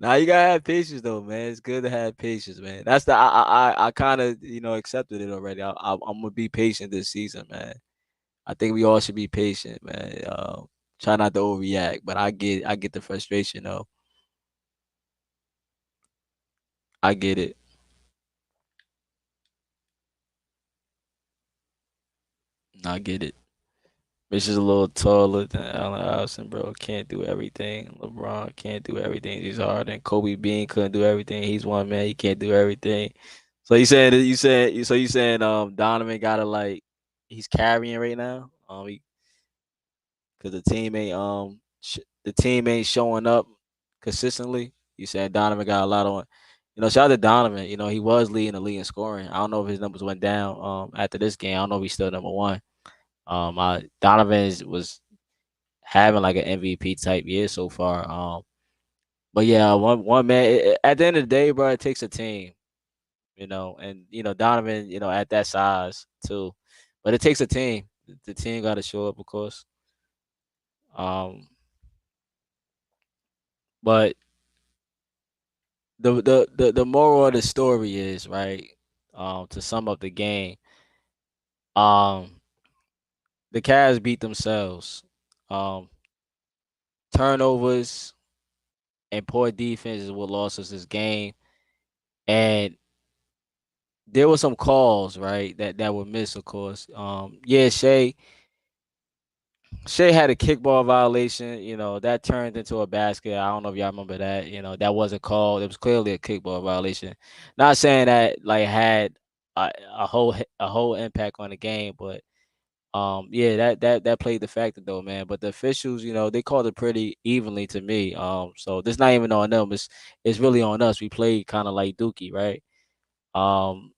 Now you gotta have patience though, man. It's good to have patience, man. That's the I kind of accepted it already. I'm gonna be patient this season, man. I think we all should be patient, man. Try not to overreact, but I get the frustration though. I get it. I get it. Mitch is a little taller than Allen Iverson, bro. Can't do everything. LeBron can't do everything. He's hard, and Kobe Bean couldn't do everything. He's one man. He can't do everything. So you saying Donovan gotta like he's carrying right now. Because the team ain't showing up consistently. You saying Donovan got a lot on. shout out to Donovan. He was leading the league in scoring. I don't know if his numbers went down after this game. I don't know if he's still number one. Donovan was having like an MVP type year so far. But yeah, one man. At the end of the day, bro, it takes a team. And Donovan, at that size too, but it takes a team. The team got to show up, of course. But the moral of the story is right. To sum up the game, um, the Cavs beat themselves. Um, Turnovers and poor defense is what lost us this game, and there were some calls right that were missed, of course. Yeah, Shea had a kickball violation, that turned into a basket. I don't know if y'all remember that. That wasn't called. It was clearly a kickball violation. Not saying that like had a whole impact on the game, but yeah, that played the factor though, man. But the officials, they called it pretty evenly to me. So this not even on them. It's really on us. We played kind of like Dookie, right? Um,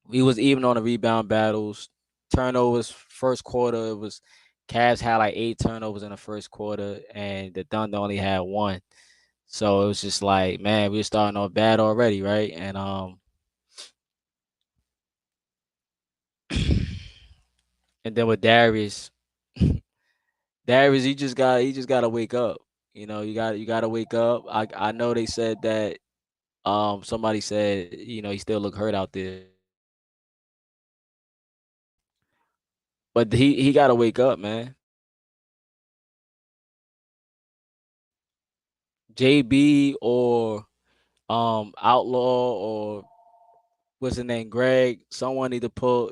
we was even on the rebound battles, turnovers. First quarter, it was Cavs had like 8 turnovers in the first quarter, and the Thunder only had one. So it was just like, man, we were starting off bad already, right? And then with Darius, Darius, he just got to wake up. You got to wake up. I know they said that somebody said he still look hurt out there, but he got to wake up, man. JB or Outlaw or what's his name, Greg. Someone need to pull,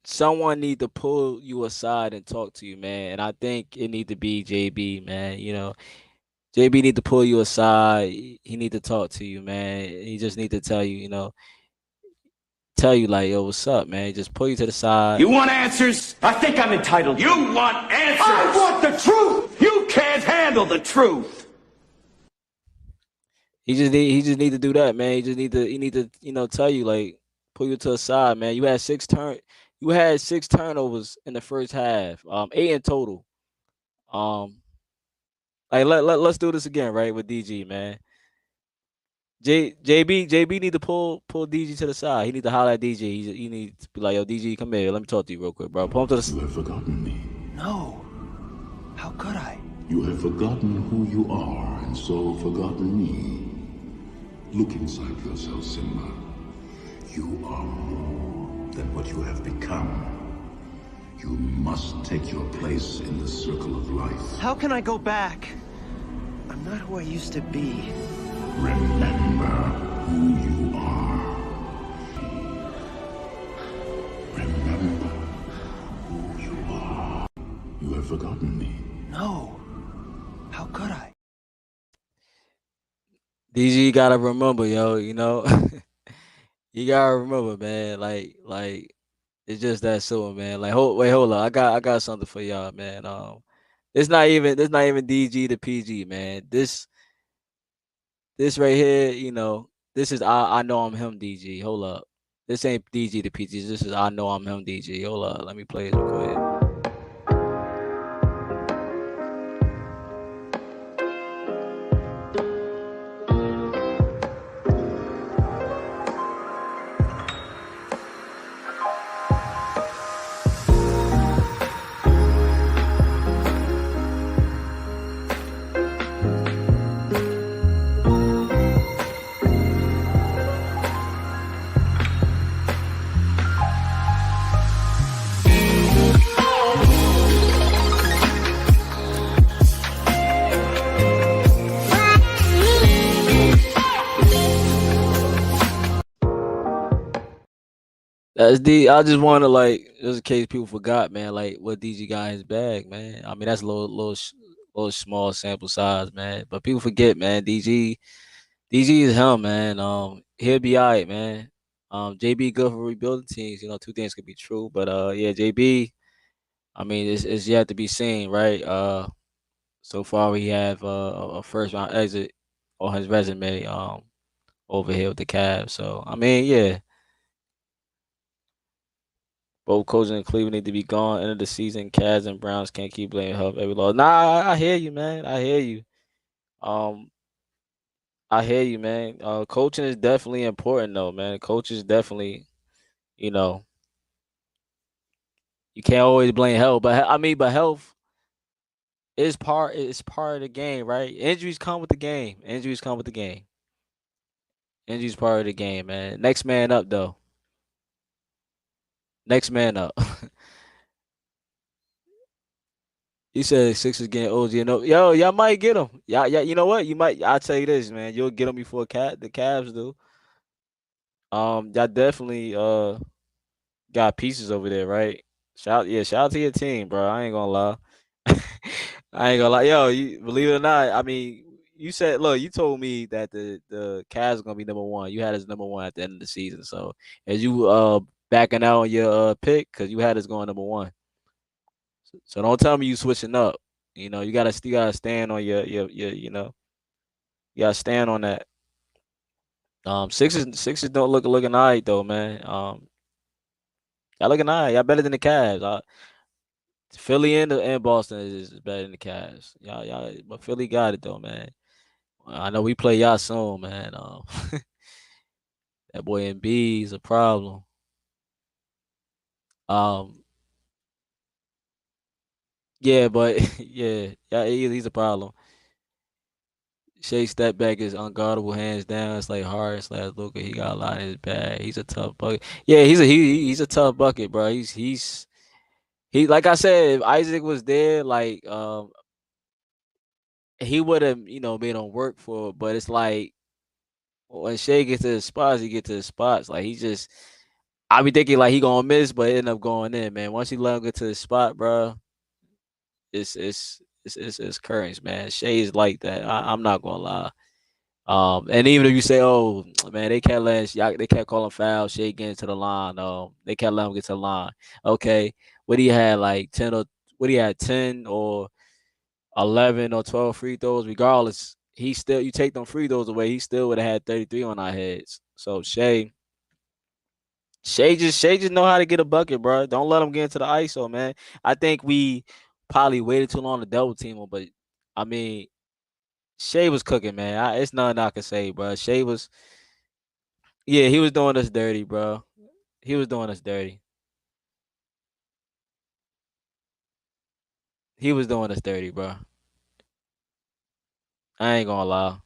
someone need to pull you aside and talk to you, man. And I think it need to be JB, man. JB need to pull you aside. He need to talk to you, man. He just need to tell you, tell you like, yo, what's up, man? Just pull you to the side. You want answers? I think I'm entitled. You want answers? I want the truth! You can't handle the truth! He just need to do that, man. He need to tell you like pull you to the side, man. You had 6 turnovers in the first half. 8 in total. Um like let's do this again, right, with DG, man. JB need to pull DG to the side. He need to holler at DG. He need to be like, yo, DG, come here. Let me talk to you real quick, bro. Pull him to the You have forgotten me. No. How could I? You have forgotten who you are, and so forgotten me. Look inside yourself, Simba. You are more than what you have become. You must take your place in the circle of life. How can I go back? I'm not who I used to be. Remember who you are. Remember who you are. You have forgotten me. No. How could I? DG gotta remember, yo, you gotta remember, man. Like it's just that simple, man. Like hold up. I got something for y'all, man. It's not even DG to PG, man. This right here, this is I know I'm him, DG. Hold up. This ain't DG to PG. This is I know I'm him, DG. Hold up. Let me play it real quick. That's D. I just want to like, just in case people forgot, man. Like what DG got in his bag, man. I mean, that's a little small sample size, man. But people forget, man. DG is him, man. He'll be alright, man. JB good for rebuilding teams. Two things could be true, but yeah, JB. I mean, it's yet to be seen, right? So far, we have a first round exit on his resume. Over here with the Cavs. So I mean, yeah, both coaches in Cleveland need to be gone. End of the season, Cavs and Browns can't keep blaming help every loss. Nah, I hear you, man. I hear you. Um, I hear you, man. Coaching is definitely important, though, man. Coaches definitely, you know, you can't always blame health, but I mean, but health is part of the game, right? Injuries come with the game. Injuries come with the game. Injuries part of the game, man. Next man up, though. Next man up. He said Sixers getting OG and yo, y'all might get him. Yeah, you know what? You might. I'll tell you this, man. You'll get him before the Cavs do. Y'all definitely got pieces over there, right? Shout out to your team, bro. I ain't gonna lie. I ain't gonna lie. Yo, you believe it or not, I mean, you said, look, you told me that the Cavs are gonna be number one. You had us number one at the end of the season. So as you backing out on your pick, because you had us going number one. So don't tell me you switching up. You gotta stand on your you gotta stand on that. Sixers don't looking all right though, man. Y'all looking all right. Y'all better than the Cavs. Philly and Boston is better than the Cavs. But Philly got it though, man. I know we play y'all soon, man. That boy MB is a problem. Um, yeah, but yeah, he's a problem. Shea step back is unguardable, hands down. It's like Harris slash Luka. He got a lot in his bag. He's a tough bucket. Yeah, he's a tough bucket, bro. He like I said, if Isaac was there, like he would have made him work for it. But it's like when Shea gets to his spots, he get to his spots. Like he just, I be thinking like he gonna miss, but it end up going in. Man, once he let him get to his spot, bro, it's currents, man. Shea is like that. I'm not gonna lie. And even if you say, "Oh, man, they kept calling fouls, Shea getting to the line. They kept letting him get to the line." Okay, what he had like 10 or 11 or 12 free throws. Regardless, you take them free throws away, he still would have had 33 on our heads. So Shea just know how to get a bucket, bro. Don't let him get into the ISO, man. I think we probably waited too long to double team him, but I mean, Shea was cooking, man. It's nothing I can say, bro. Yeah, he was doing us dirty, bro. He was doing us dirty. He was doing us dirty, bro. I ain't gonna lie.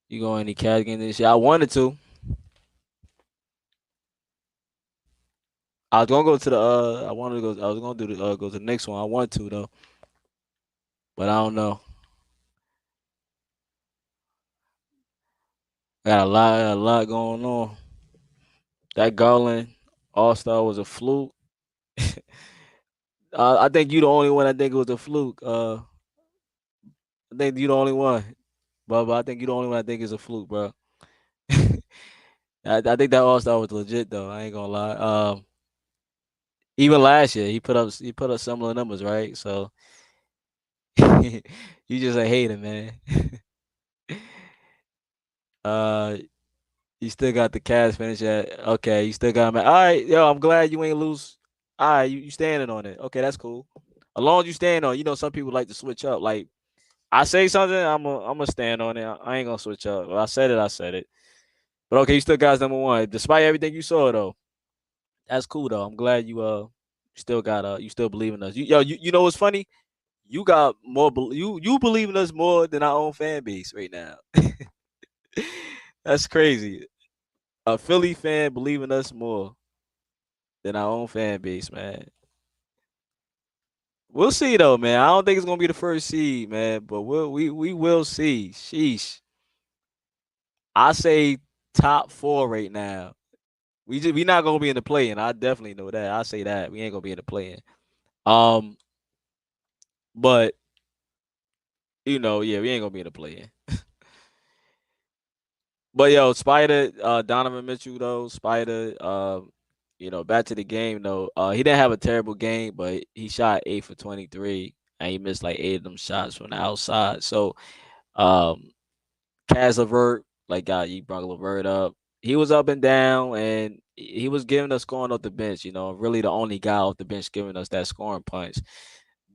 You going any cat game this year? I wanted to. I was gonna go to the I wanted to go. I was gonna do the go to the next one. I want to though, but I don't know. Got a lot going on. That Garland All Star was a fluke. I think you the only one. I think it was a fluke. I think you the only one, but I think you the only one. I think is a fluke, bro. I think that All Star was legit though. I ain't gonna lie. Even last year he put up similar numbers, right? So you just a hater, man. uh, you still got the Cavs finish at okay. You still got him. All right, yo. I'm glad you ain't lose. All right, you standing on it. Okay, that's cool. As long as you stand on, some people like to switch up. Like I say something, I'm gonna stand on it. I ain't gonna switch up. If I said it, I said it. But okay, you still guys number one, despite everything you saw though. That's cool though. I'm glad you still believe in us. You know what's funny? You got more. You believe in us more than our own fan base right now. That's crazy. A Philly fan believing us more than our own fan base, man. We'll see though, man. I don't think it's gonna be the first seed, man, but we will see. Sheesh. I say top four right now. We not gonna be in the play-in. I definitely know that. I say that we ain't gonna be in the play-in. Um, but yeah, we ain't gonna be in the play-in. But yo, Spider, Donovan Mitchell though, Spider, Back to the game though. He didn't have a terrible game, but he shot 8 for 23, and he missed like 8 of them shots from the outside. So, um, Kaz LeVert, like you brought LeVert up. He was up and down, and he was giving us scoring off the bench. Really the only guy off the bench giving us that scoring punch.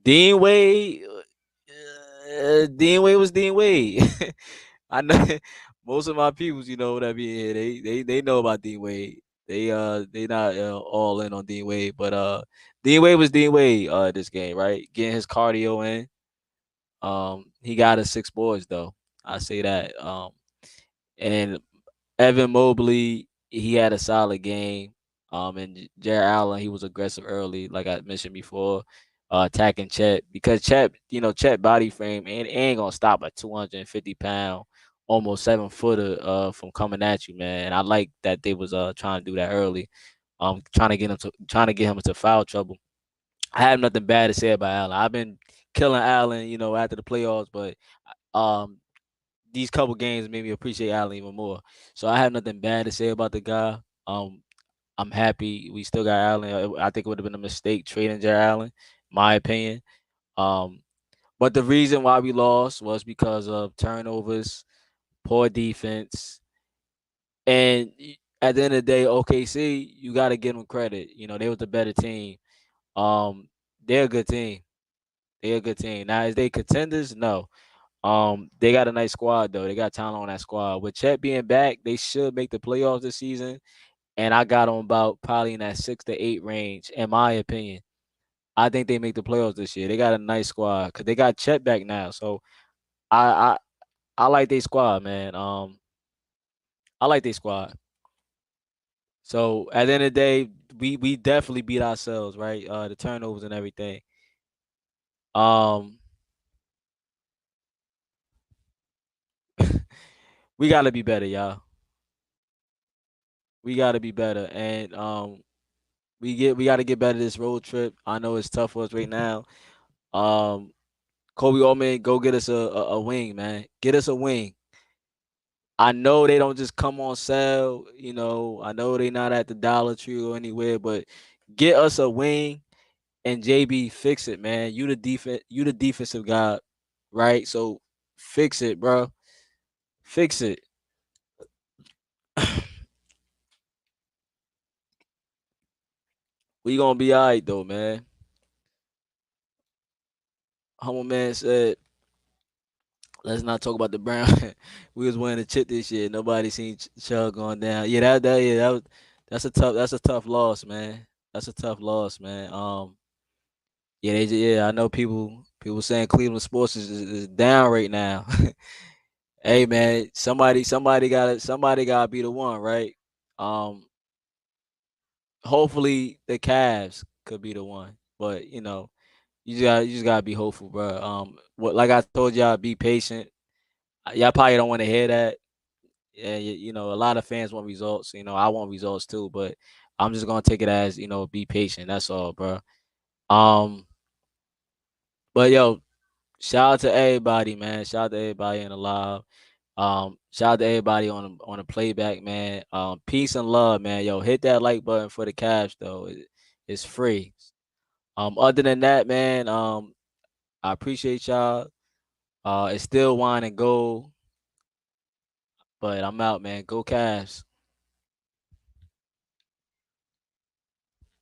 Dean Wade, Dean Wade was Dean Wade. I know most of my peoples, that be here, they know about Dean Wade. They not all in on Dean Wade, but Dean Wade was Dean Wade this game, right? Getting his cardio in. He got us 6 boards though. I say that. And Evan Mobley, he had a solid game. And Jared Allen, he was aggressive early, like I mentioned before, attacking Chet because Chet body frame ain't gonna stop a 250-pound, almost 7-footer from coming at you, man. And I like that they was trying to do that early, trying to get him into foul trouble. I have nothing bad to say about Allen. I've been killing Allen, after the playoffs, but um these couple games made me appreciate Allen even more. So I have nothing bad to say about the guy. I'm happy we still got Allen. I think it would have been a mistake trading Jared Allen, my opinion. Um, but the reason why we lost was because of turnovers, poor defense, and at the end of the day, OKC, you got to give them credit. They was the better team. They're a good team. They're a good team. Now, is they contenders? No. They got a nice squad though. They got talent on that squad. With Chet being back, they should make the playoffs this season. And I got them about probably in that 6 to 8 range, in my opinion. I think they make the playoffs this year. They got a nice squad because they got Chet back now. So I I like their squad, man. I like their squad. So at the end of the day, we definitely beat ourselves, right? The turnovers and everything. Um, we gotta be better, y'all. We gotta be better, and we gotta get better this road trip. I know it's tough for us right now. Um, Kobe Altman, go get us a wing, man. Get us a wing. I know they don't just come on sale, I know they not at the Dollar Tree or anywhere, but get us a wing and JB fix it, man. You the defensive guy, right? So fix it, bro. Fix it. We gonna be all right though, man. Humble man said, let's not talk about the Brown. We was winning the chip this year. Nobody seen Chubb going down. Yeah, that's a tough loss, man. That's a tough loss, man. I know people saying Cleveland sports is down right now. Hey man, somebody gotta be the one, right? Um, hopefully the Cavs could be the one, but you just gotta be hopeful, bro. Like I told y'all, be patient. Y'all probably don't want to hear that. Yeah, a lot of fans want results. I want results too, but I'm just gonna take it as be patient. That's all, bro. Um, but yo, shout out to everybody, man. Shout out to everybody in the live. Shout out to everybody on the playback, man. Peace and love, man. Yo, hit that like button for the Cavs though. It's free. Other than that, man, I appreciate y'all. It's still wine and gold, but I'm out, man. Go Cavs.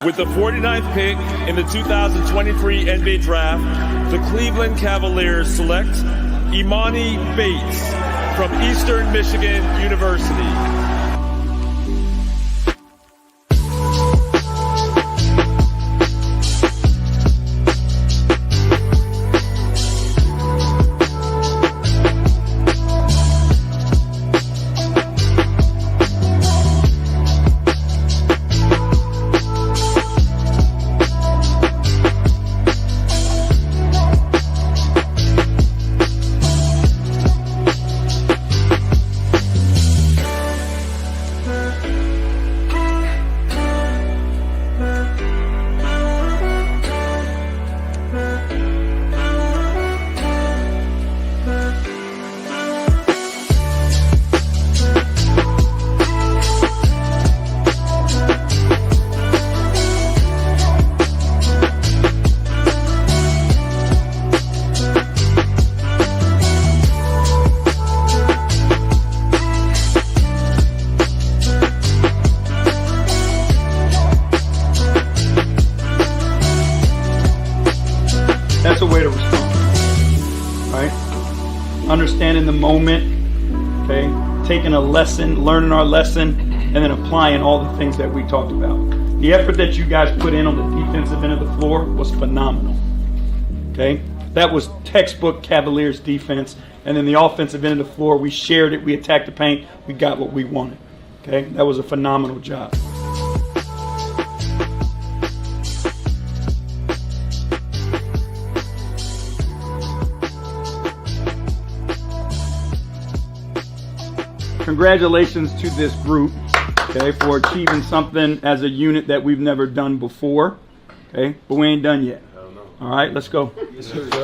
With the 49th pick in the 2023 NBA Draft, the Cleveland Cavaliers select Imani Bates from Eastern Michigan University. That's a way to respond. Right? Understanding the moment, okay? Taking a lesson, learning our lesson, and then applying all the things that we talked about. The effort that you guys put in on the defensive end of the floor was phenomenal. Okay? That was textbook Cavaliers defense. And then the offensive end of the floor, we shared it, we attacked the paint, we got what we wanted. Okay? That was a phenomenal job. Congratulations to this group, okay, for achieving something as a unit that we've never done before, okay? But we ain't done yet. All right, let's go. Yes, sir.